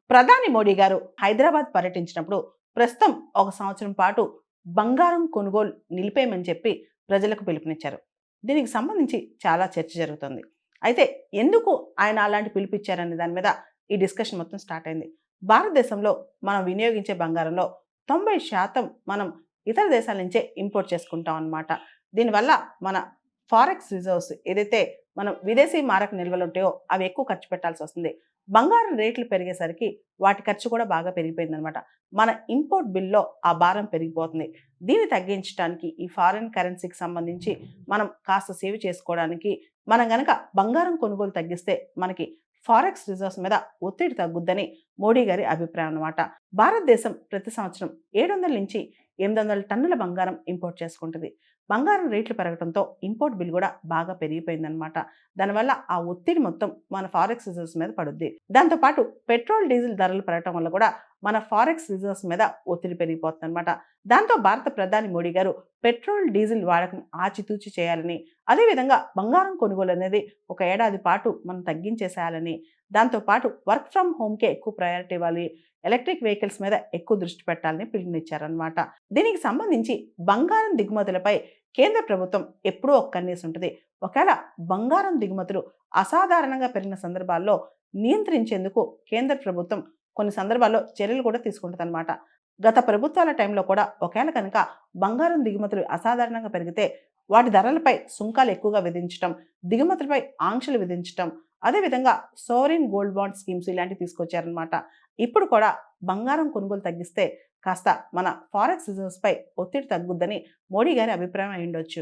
ప్రధాని మోడీ గారు హైదరాబాద్ పర్యటించినప్పుడు ప్రస్తుతం ఒక సంవత్సరం పాటు బంగారం కొనుగోలు నిలిపేయమని చెప్పి ప్రజలకు పిలుపునిచ్చారు. దీనికి సంబంధించి చాలా చర్చ జరుగుతుంది. అయితే ఎందుకు ఆయన అలాంటి పిలుపిచ్చారనే దాని మీద ఈ డిస్కషన్ మొత్తం స్టార్ట్ అయింది. భారతదేశంలో మనం వినియోగించే బంగారంలో 90% మనం ఇతర దేశాల నుంచే ఇంపోర్ట్ చేసుకుంటాం అన్నమాట. దీనివల్ల మన ఫారెక్స్ రిజర్వ్స్ ఏదైతే మనం విదేశీ మారక నిల్వలు ఉంటాయో అవి ఎక్కువ ఖర్చు పెట్టాల్సి వస్తుంది. బంగారం రేట్లు పెరిగేసరికి వాటి ఖర్చు కూడా బాగా పెరిగిపోయిందనమాట. మన ఇంపోర్ట్ బిల్‌లో ఆ భారం పెరిగిపోతుంది. దీన్ని తగ్గించడానికి ఈ ఫారిన్ కరెన్సీకి సంబంధించి మనం కాస్త సేవ్ చేసుకోవడానికి మనం గనక బంగారం కొనుగోలు తగ్గిస్తే మనకి ఫారెక్స్ రిజర్వ్స్ మీద ఒత్తిడి తగ్గుద్దని మోడీ గారి అభిప్రాయం అన్నమాట. భారతదేశం ప్రతి సంవత్సరం 700-800 టన్నుల బంగారం ఇంపోర్ట్ చేసుకుంటది. బంగారం రేట్లు పెరగడంతో ఇంపోర్ట్ బిల్ కూడా బాగా పెరిగిపోయిందనమాట. దానివల్ల ఆ ఒత్తిడి మొత్తం మన ఫారెక్స్ రిజర్వ్స్ మీద పడుద్ది. దాంతో పాటు పెట్రోల్, డీజిల్ ధరలు పెరగటం వల్ల కూడా మన ఫారెక్స్ రిజర్వ్స్ మీద ఒత్తిడి పెరిగిపోతుందన్నమాట. దాంతో భారత ప్రధాని మోడీ గారు పెట్రోల్, డీజిల్ వాడకం ఆచితూచి చేయాలని, అదేవిధంగా బంగారం కొనుగోలు అనేది ఒక ఏడాది పాటు మనం తగ్గించేసేయాలని, దాంతో పాటు వర్క్ ఫ్రమ్ హోమ్‌కే ఎక్కువ ప్రయారిటీ ఇవ్వాలి, ఎలక్ట్రిక్ వెహికల్స్ మీద ఎక్కువ దృష్టి పెట్టాలని పిలుపునిచ్చారన్నమాట. దీనికి సంబంధించి బంగారం దిగుమతులపై కేంద్ర ప్రభుత్వం ఎప్పుడూ ఒక కన్నేసి ఉంటది. ఒకవేళ బంగారం దిగుమతులు అసాధారణంగా పెరిగిన సందర్భాల్లో నియంత్రించేందుకు కేంద్ర ప్రభుత్వం కొన్ని సందర్భాల్లో చర్యలు కూడా తీసుకుంటదన్నమాట. గత ప్రభుత్వాల టైంలో కూడా ఒకవేళ కనుక బంగారం దిగుమతులు అసాధారణంగా పెరిగితే వాటి ధరలపై సుంకాలు ఎక్కువగా విధించటం, దిగుమతులపై ఆంక్షలు విధించటం, అదేవిధంగా సోవరిన్ గోల్డ్ బాండ్ స్కీమ్స్ ఇలాంటివి తీసుకొచ్చారనమాట. ఇప్పుడు కూడా బంగారం కొనుగోలు తగ్గిస్తే కాస్త మన ఫారెక్స్ రిజర్వ్స్ పై ఒత్తిడి తగ్గుద్దని మోడీ గారి అభిప్రాయం అయ్యుండొచ్చు.